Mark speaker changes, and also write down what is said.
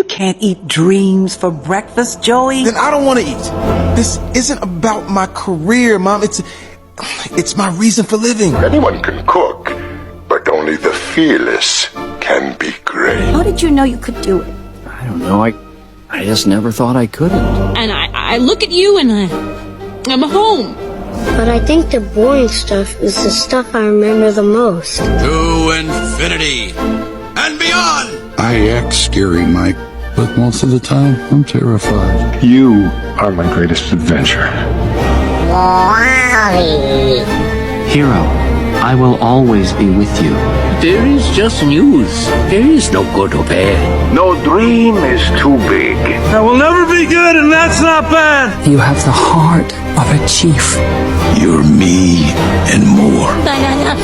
Speaker 1: can't eat dreams for breakfast, Joey.
Speaker 2: Then I don't want to eat. This isn't about my career, Mom. It's my reason for living.
Speaker 3: Anyone can cook, but only the fearless can be great.
Speaker 4: How did you know you could do it?
Speaker 5: I don't know. I just never thought I couldn't.
Speaker 6: And I look at you and I'm home.
Speaker 7: But I think the boring stuff is the stuff I remember the most.
Speaker 8: To infinity and beyond!
Speaker 9: I act scary, Mike, but most of the time, I'm terrified.
Speaker 3: You are my greatest adventure.
Speaker 5: Hero, I will always be with you.
Speaker 10: There is just news. There is no good or bad.
Speaker 3: No dream is too big.
Speaker 2: I will never be good, and that's not bad.
Speaker 5: You have the heart of a chief.
Speaker 9: You're me and more.
Speaker 6: Banana.